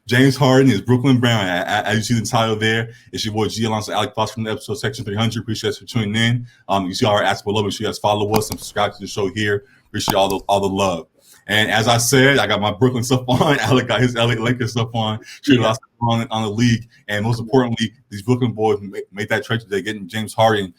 James Harden is Brooklyn Brown. As you see the title there, it's your boy G alongside Alec Foster from the episode Section 300. Appreciate us for tuning in. You see our ask below. Make sure you guys follow us and subscribe to the show here. Appreciate all the love. And as I said, I got my Brooklyn stuff on. Alec got his LA Lakers stuff on. Traded a lot on the league. And most importantly, these Brooklyn boys made that trade today, getting James Harden,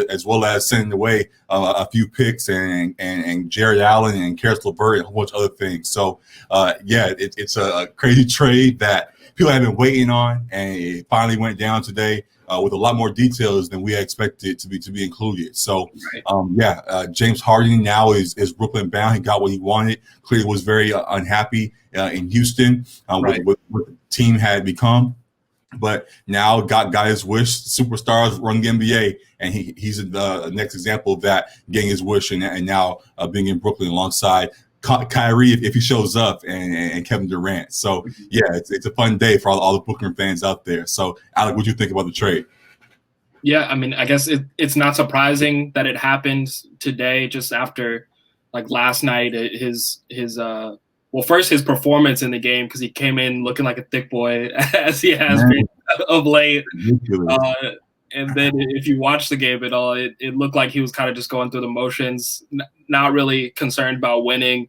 as well as sending away a few picks and Jared Allen and Karis LeVert and a whole bunch of other things. So, it's a crazy trade that people have been waiting on, and it finally went down today. With a lot more details than we expected to be included. So, James Harden now is Brooklyn bound. He got what he wanted. Clearly was very unhappy in Houston with what the team had become. But now got his wish. Superstars run the NBA, and he's the next example of that, getting his wish and now being in Brooklyn alongside Kyrie if he shows up and Kevin Durant. So it's a fun day for all the Brooklyn fans out there. So Alec, what do you think about the trade? Yeah, I mean, I guess it's not surprising that it happened today, just after like last night. His performance in the game, because he came in looking like a thick boy as he has been of late. And then if you watch the game at all, it looked like he was kind of just going through the motions, not really concerned about winning.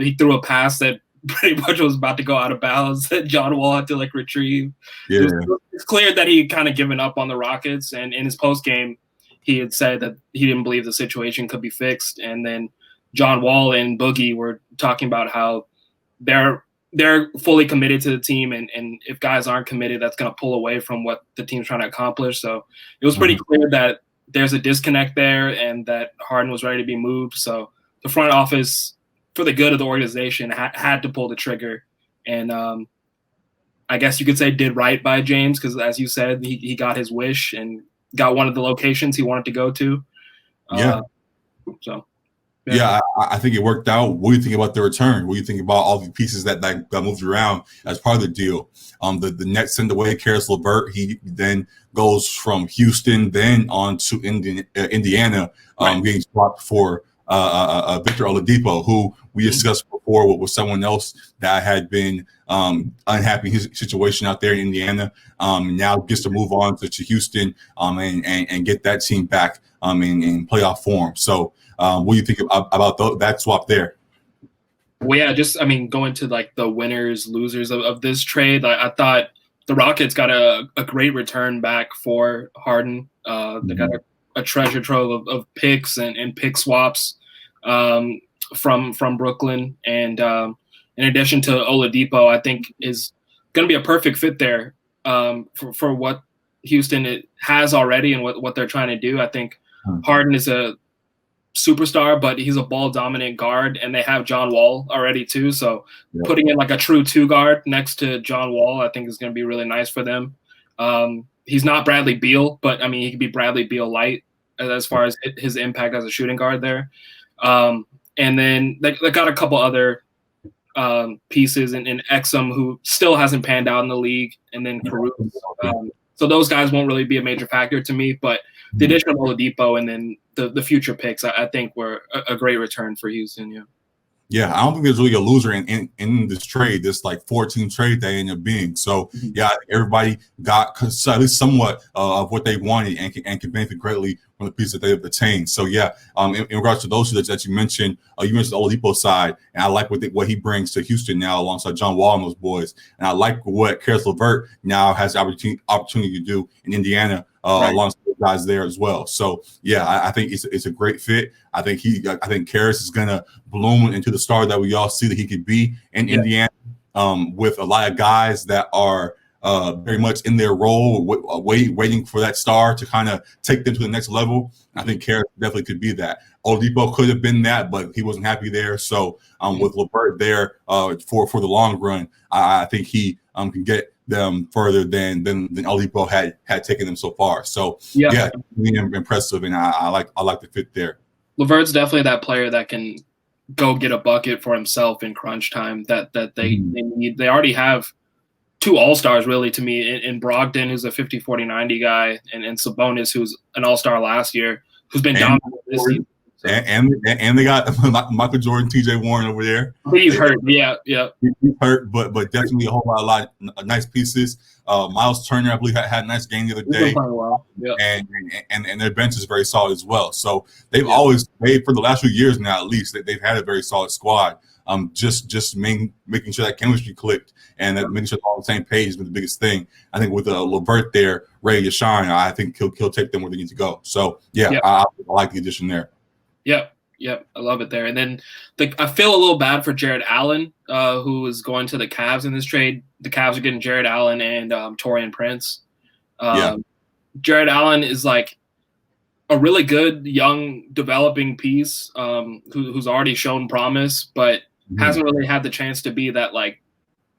He threw a pass that pretty much was about to go out of bounds that John Wall had to retrieve. Yeah. It's clear that he kind of given up on the Rockets, and in his post game, he had said that he didn't believe the situation could be fixed. And then John Wall and Boogie were talking about how they're fully committed to the team, and if guys aren't committed, that's going to pull away from what the team's trying to accomplish. So it was pretty clear that there's a disconnect there, and that Harden was ready to be moved. So the front office, for the good of the organization, had to pull the trigger, and I guess you could say did right by James, because as you said, he got his wish and got one of the locations he wanted to go to. I think it worked out. What do you think about the return? What do you think about all the pieces that moved around as part of the deal? The Nets send away Karis LeVert. He then goes from Houston, then on to Indiana, getting swapped for Victor Oladipo, who we discussed before was someone else that had been unhappy in his situation out there in Indiana. Now gets to move on to Houston and get that team back in playoff form. So what do you think about that swap there? Well, yeah, going to the winners, losers of this trade, I thought the Rockets got a great return back for Harden. They got a treasure trove of picks and pick swaps from Brooklyn. And in addition to Oladipo, I think is going to be a perfect fit there for what Houston has already and what they're trying to do. I think Harden is a superstar, but he's a ball dominant guard, and they have John Wall already too. So putting in a true two guard next to John Wall, I think is going to be really nice for them. He's not Bradley Beal, but I mean, he could be Bradley Beal light as far as his impact as a shooting guard there. And then they got a couple other pieces in Exum, who still hasn't panned out in the league, and then Caruso. So those guys won't really be a major factor to me, but the addition of Oladipo and then the future picks, I think, were a great return for Houston. Yeah, I don't think there's really a loser in this trade, this 4-team trade that ended up being. So, everybody got at least somewhat of what they wanted and can benefit greatly from the piece that they have attained. So, in regards to those that you mentioned the Oladipo side, and I like what he brings to Houston now alongside John Wall and those boys. And I like what Karis LeVert now has the opportunity to do in Indiana alongside the guys there as well. So, I think it's a great fit. I think Karis is going to bloom into the star that we all see that he could be in Indiana, with a lot of guys that are very much in their role, waiting for that star to kind of take them to the next level. I think Karis definitely could be that. Oladipo could have been that, but he wasn't happy there. So with LeVert there for the long run, I think he can get them further than Oladipo had taken them so far. So really impressive, and I like the fit there. LeVert's definitely that player that can go get a bucket for himself in crunch time that they need. They already have two all-stars, really, to me, in Brogdon, who's a 50-40-90 guy, and Sabonis, who's an all-star last year, who's been dominant this season. So. And they got Michael Jordan, T.J. Warren over there. He's hurt. Yeah. He's hurt, but definitely a whole lot of nice pieces. Miles Turner, I believe, had a nice game the other day. Well. Yeah. And their bench is very solid as well. So they've always made, for the last few years now, at least, they've had a very solid squad. Just making sure that chemistry clicked and that making sure they're all on the same page has been the biggest thing. I think with LeVert there ready to shine, I think he'll take them where they need to go. So I like the addition there. Yep. I love it there. And then I feel a little bad for Jared Allen, who is going to the Cavs in this trade. The Cavs are getting Jared Allen and Taurean Prince. Jared Allen is like a really good young developing piece who's already shown promise, but hasn't really had the chance to be that like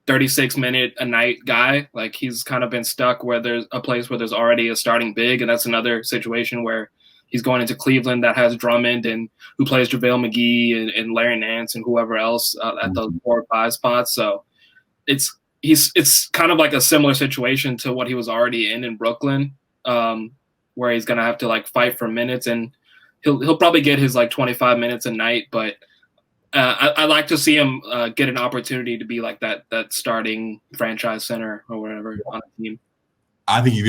36-minute a night guy. Like he's kind of been stuck where there's a place where there's already a starting big, and that's another situation where he's going into Cleveland that has Drummond and who plays JaVale McGee and Larry Nance and whoever else at those 4 or 5 spots. So it's kind of like a similar situation to what he was already in Brooklyn, where he's gonna have to like fight for minutes, and he'll probably get his like 25 minutes a night. But I like to see him get an opportunity to be like that starting franchise center or whatever on a team. I think he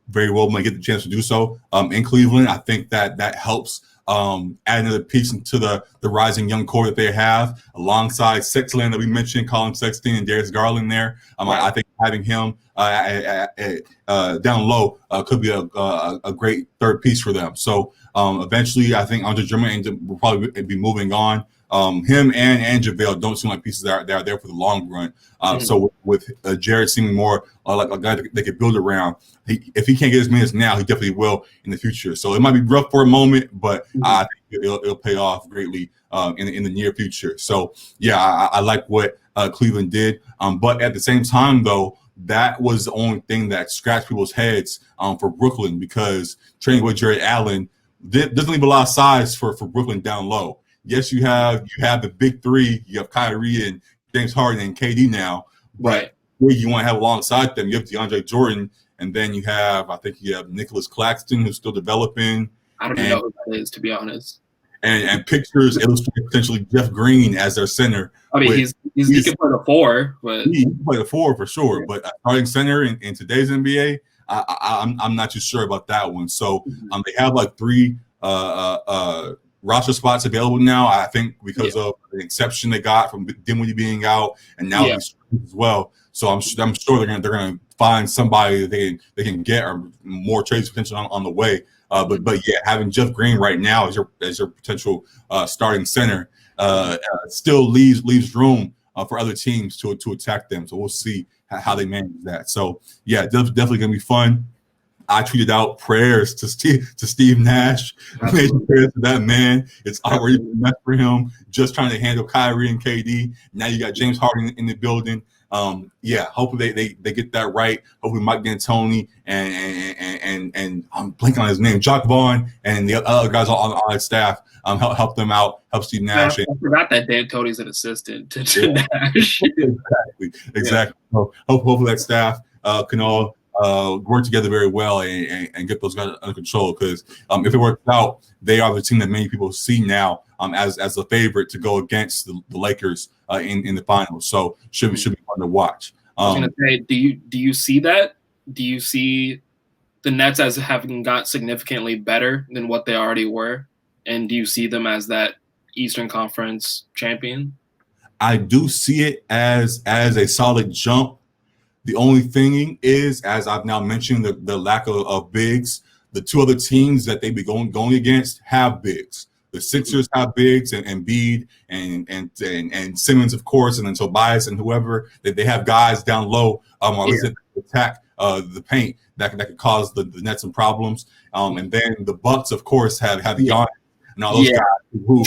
very well might get the chance to do so in Cleveland. I think that helps add another piece into the rising young core that they have alongside Sexland that we mentioned, Colin Sexton and Darius Garland there. I think having him down low could be a great third piece for them. So eventually, I think Andre Drummond will probably be moving on. Him and JaVale don't seem like pieces that are there for the long run. So with Jared seeming more like a guy that they could build around, if he can't get his minutes now, he definitely will in the future. So it might be rough for a moment, but I think it'll pay off greatly in the near future. So I like what Cleveland did. But at the same time, though, that was the only thing that scratched people's heads for Brooklyn, because trading with Jared Allen doesn't leave a lot of size for Brooklyn down low. Yes, you have the big three. You have Kyrie and James Harden and KD now. Right. But you want to have alongside them, you have DeAndre Jordan, and then you have Nicholas Claxton, who's still developing. I don't even know who that is, to be honest. And pictures illustrate potentially Jeff Green as their center. I mean, he can play the 4, but he can play the 4 for sure. Yeah. But starting center in today's NBA, I'm not too sure about that one. So they have like 3 roster spots available now, I think, because of the exception they got from Dinwiddie being out, and now he's as well. So I'm sure they're gonna find somebody that they can get, or more trades potential on the way. But having Jeff Green right now as your potential starting center still leaves room for other teams to attack them. So we'll see how they manage that. So definitely gonna be fun. I tweeted out prayers to Steve Nash. Major prayers to that man. It's already been enough for him, just trying to handle Kyrie and KD. Now you got James Harden in the building. Hopefully they get that right. Hopefully Mike D'Antoni and I'm blanking on his name, Jock Vaughn, and the other guys on our staff help them out, help Steve Nash. I forgot that D'Antoni's an assistant to Nash. Exactly. So hopefully that staff can all work together very well and get those guys under control, because if it works out, they are the team that many people see now as a favorite to go against the Lakers in the finals. So should be fun to watch. I was going to say, do you see that? Do you see the Nets as having got significantly better than what they already were? And do you see them as that Eastern Conference champion? I do see it as a solid jump. The only thing is, as I've now mentioned, the lack of bigs. The 2 other teams that they be going against have bigs. The Sixers have bigs, and Embiid and Simmons, of course, and then Tobias and whoever. They have guys down low attack the paint that could cause the Nets some problems. And then the Bucks, of course, have Giannis and all those guys who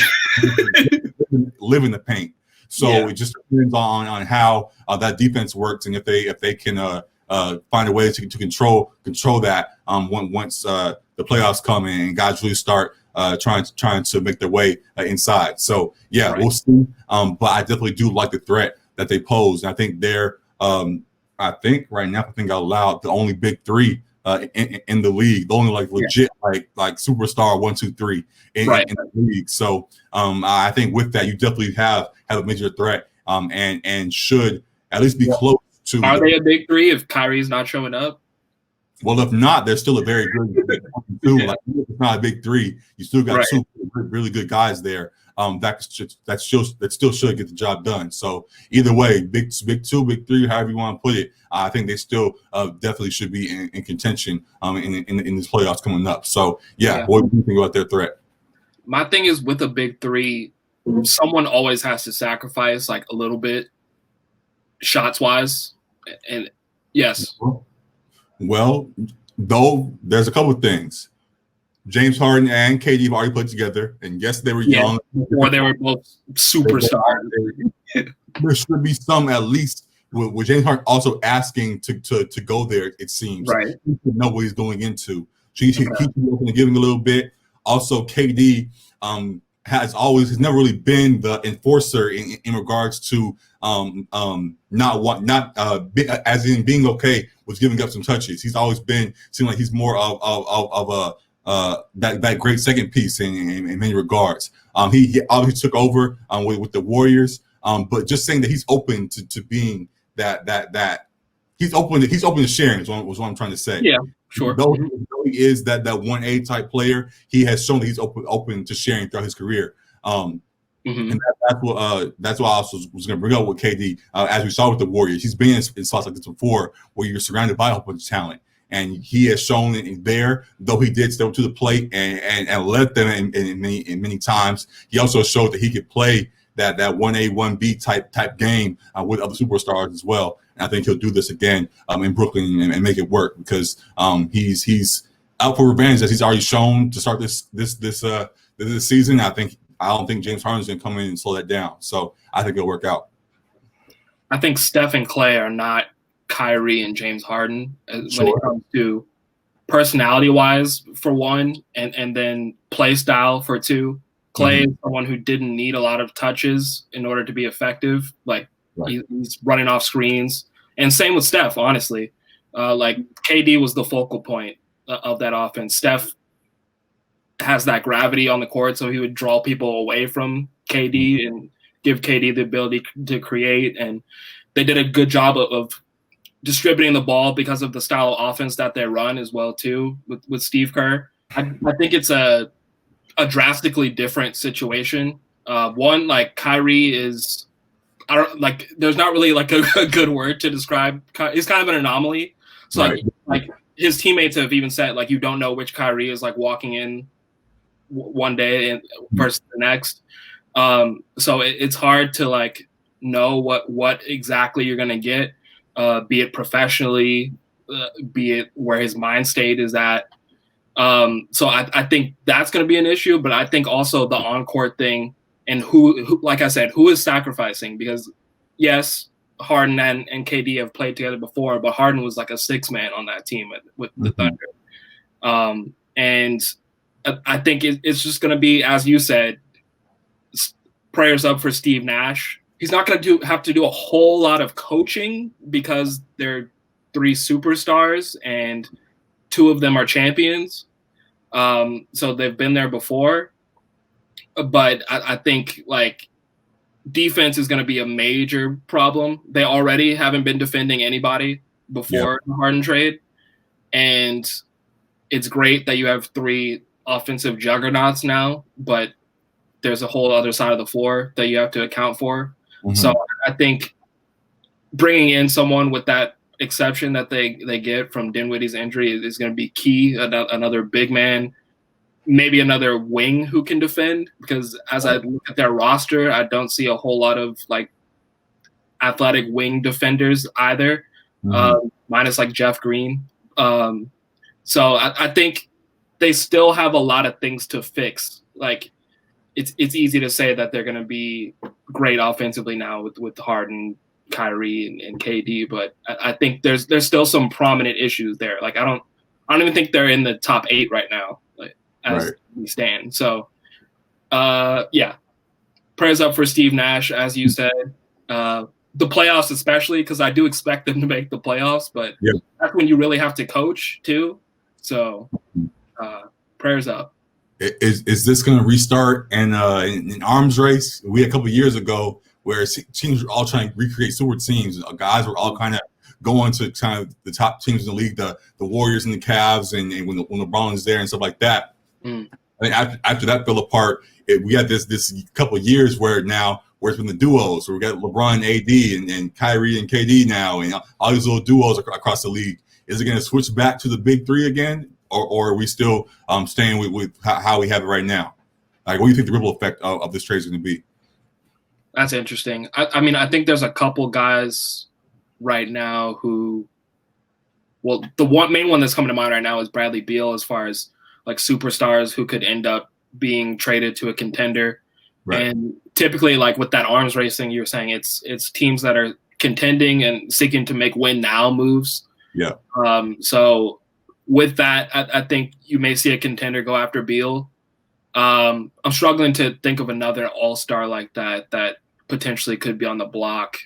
live in the paint. So it just depends on how that defense works, and if they can find a way to control that once the playoffs come and guys really start trying to make their way inside. So we'll see. But I definitely do like the threat that they pose. And I think they're right now, I think out loud, the only big 3 in the league. The only like legit like superstar 1, 2, 3 in the league. So I think with that, you definitely have a major threat and should at least be close to. Are they a big three if Kyrie's not showing up? Well, if not, they're still a very good 2. Like, if it's not a big 3, you still got 2 really good guys there. That still should get the job done. So either way, big 2, big 3, however you want to put it, I think they still definitely should be in contention in this playoffs coming up. So what do you think about their threat? My thing is with a big 3, someone always has to sacrifice like a little bit, shots wise, and yes. Well, though there's a couple of things. James Harden and KD have already put together, and yes, they were young. Before they were both superstars. There should be some at least with James Harden also asking to go there. It seems right. He should know what he's going into. So he should be open to giving a little bit. Also, KD has never really been the enforcer in regards to as in being okay with giving up some touches. He's always seemed like he's more of that great second piece in many regards. He obviously took over with the Warriors, but just saying that he's open to being that he's open to sharing is what I'm trying to say. Yeah, sure. Though he is that 1A type player, he has shown that he's open to sharing throughout his career. And that's what I also was going to bring up with KD. As we saw with the Warriors, he's been in spots like this before where you're surrounded by a whole bunch of talent. And he has shown it there, though he did step up to the plate and led them in many times. He also showed that he could play that 1A, 1B type game with other superstars as well. And I think he'll do this again in Brooklyn and make it work because he's out for revenge, as he's already shown to start this season. I don't think James Harden's going to come in and slow that down. So I think it'll work out. I think Steph and Klay are not Kyrie and James Harden when it comes to personality-wise, for one, and then play style for 2. Klay is someone who didn't need a lot of touches in order to be effective. Like he's running off screens, and same with Steph. Honestly, like KD was the focal point of that offense. Steph has that gravity on the court, so he would draw people away from KD and give KD the ability to create. And they did a good job of distributing the ball because of the style of offense that they run as well too with Steve Kerr. I think it's a drastically different situation. One, like Kyrie is, there's not really like a good word to describe. He's kind of an anomaly. So like his teammates have even said like you don't know which Kyrie is like walking in one day and versus the next. So it's hard to like know what exactly you're gonna get, be it professionally, be it where his mind state is at. So I think that's gonna be an issue, but I think also the on-court thing and who like I said, who is sacrificing, because yes, Harden and KD have played together before, but Harden was like a 6-man on that team with the Thunder. And I think it's just going to be, as you said, prayers up for Steve Nash. He's not going to have to do a whole lot of coaching because they're 3 superstars and 2 of them are champions. So they've been there before. But I think like defense is going to be a major problem. They already haven't been defending anybody before the Harden trade. And it's great that you have 3 offensive juggernauts now, but there's a whole other side of the floor that you have to account for. So I think bringing in someone with that exception that they get from Dinwiddie's injury is going to be key. Another big man, maybe another wing who can defend, because as I look at their roster, I don't see a whole lot of like athletic wing defenders either, minus like Jeff Green. So I think they still have a lot of things to fix. Like it's easy to say that they're going to be great offensively now with Harden, Kyrie, and KD, but I think there's still some prominent issues there. Like I don't even think they're in the top 8 right now, like as we stand. So prayers up for Steve Nash, as you said. the playoffs, especially because I do expect them to make the playoffs, but Yeah. that's when you really have to coach too. So prayers up. Is this going to restart an arms race? We had a couple of years ago where teams were all trying to recreate super teams. Guys were all kind of going to kind of the top teams in the league, the Warriors and the Cavs, and when LeBron is there and stuff like that. I mean, after that fell apart, we had this couple of years where it's been the duos. So we got LeBron, AD, and Kyrie and KD now, and all these little duos across the league. Is it going to switch back to the big three again, or are we still staying with how we have it right now? Like, what do you think the ripple effect of this trade is going to be? That's interesting. I mean, I think there's a couple guys right now who, well, the main one that's coming to mind right now is Bradley Beal, as far as like superstars who could end up being traded to a contender. Right. And typically, like with that arms race thing you were saying, it's teams that are contending and seeking to make win now moves. Yeah. So with that, I think you may see a contender go after Beal. I'm struggling to think of another all-star like that potentially could be on the block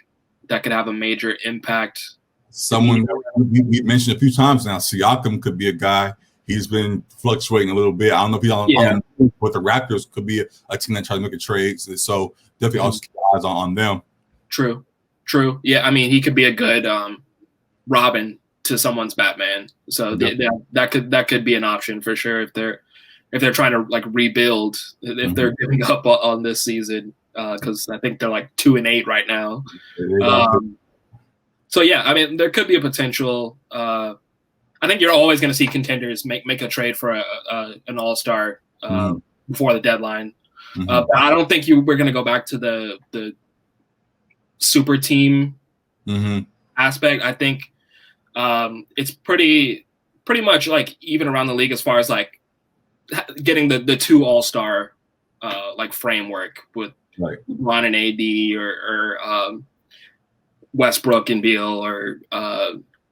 that could have a major impact. Someone we mentioned a few times now, Siakam could be a guy. He's been fluctuating a little bit. I don't know if he's on but the Raptors could be a team that tries to make a trade. So definitely also keep eyes on them. True. Yeah, I mean, he could be a good Robin to someone's Batman. So that could be an option for sure if they're trying to like rebuild, if they're giving up on this season, because I think they're like 2-8 right now. So yeah, I mean, there could be a potential. I think you're always going to see contenders make a trade for an all-star before the deadline. But I don't think we're going to go back to the super team aspect. I think it's pretty much like even around the league as far as like getting the two all-star like framework with Ron and AD or Westbrook and Beal or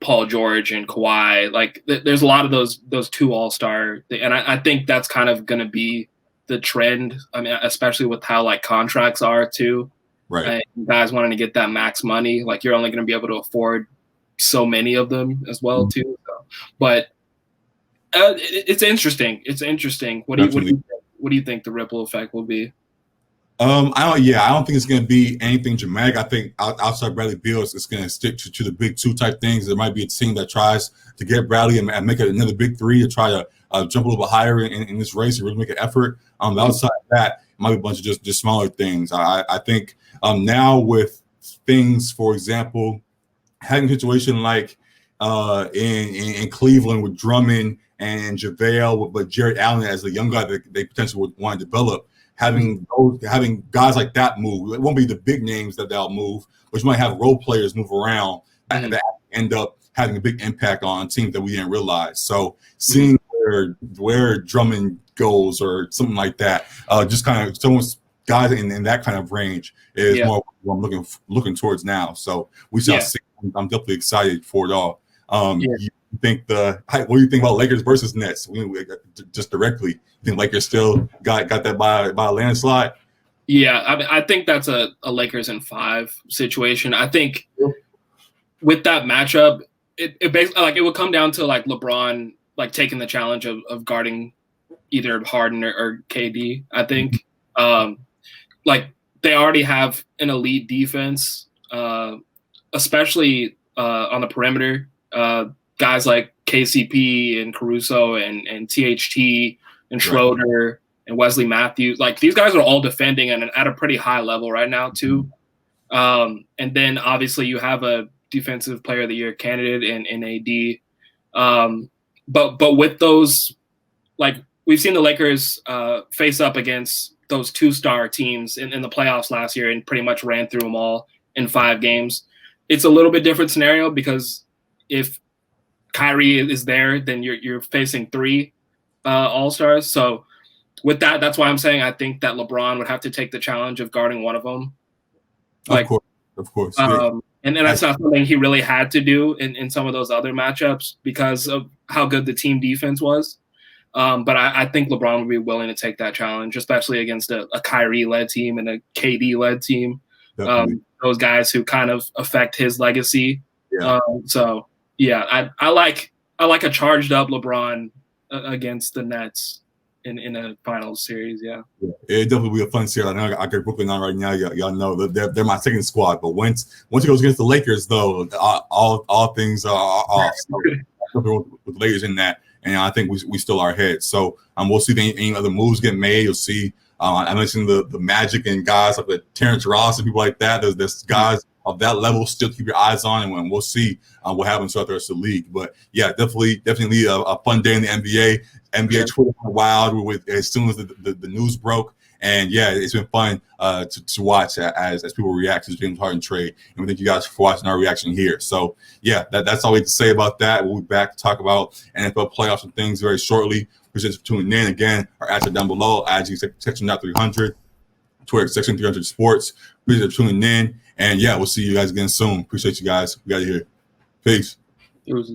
Paul George and Kawhi. Like there's a lot of those two all-star, and I think that's kind of going to be the trend. I mean, especially with how like contracts are too. Right. And guys wanting to get that max money, like you're only going to be able to afford so many of them as well too. So, but it's interesting. It's interesting. What do you think the ripple effect will be? I don't think it's going to be anything dramatic. I think outside Bradley Beal, it's going to stick to the big two type things. There might be a team that tries to get Bradley and make it another big three to try to jump a little bit higher in this race and really make an effort. Outside of that, it might be a bunch of just smaller things. I think now with things, for example, having a situation like in Cleveland with Drummond and JaVale, but Jared Allen as the young guy that they potentially would want to develop. Having guys like that move, it won't be the big names that'll move, but you might have role players move around and that end up having a big impact on teams that we didn't realize. So seeing where Drummond goes or something like that, just kind of someone's guys in that kind of range is more what I'm looking towards now. So we shall see. I'm definitely excited for it all. You think what do you think about Lakers versus Nets? Just directly, you think Lakers still got that by a landslide? Yeah, I think that's a Lakers in 5 situation. I think with that matchup, it basically like it would come down to like LeBron like taking the challenge of guarding either Harden or KD. I think like they already have an elite defense, especially on the perimeter. Guys like KCP and Caruso and THT and Schroeder and Wesley Matthews, like these guys are all defending at a pretty high level right now too. And then obviously you have a defensive player of the year candidate in AD. But with those, like we've seen the Lakers face up against those 2-star teams in the playoffs last year and pretty much ran through them all in 5 games. It's a little bit different scenario because if Kyrie is there, then you're facing 3 all-stars. So with that, that's why I'm saying I think that LeBron would have to take the challenge of guarding one of them. Like, of course. And that's not something he really had to do in some of those other matchups because of how good the team defense was. But I think LeBron would be willing to take that challenge, especially against a Kyrie-led team and a KD-led team. those guys who kind of affect his legacy. Yeah. So yeah, I like a charged up LeBron against the Nets in a finals series. Yeah. It definitely will be a fun series. I know I got Brooklyn on right now. Y'all know that they're my second squad. But once it goes against the Lakers, though, all things are off. So, with the Lakers in that, and I think we still are ahead. So we'll see any other moves get made. You'll see. I mentioned the Magic and guys like the Terrence Ross and people like that. There's guys of that level still keep your eyes on, and we'll see what happens throughout the rest of the league. But yeah, definitely a fun day in the NBA. NBA Twitter went wild with as soon as the news broke. And yeah, it's been fun to watch as people react to the James Harden trade. And we thank you guys for watching our reaction here. So yeah, that's all we have to say about that. We'll be back to talk about NFL playoffs and things very shortly. Appreciate you for tuning in. Again, our ads are down below. IG section 300, Twitter section 300 Sports. Appreciate you for tuning in. And yeah, we'll see you guys again soon. Appreciate you guys. We got you here. Peace. It was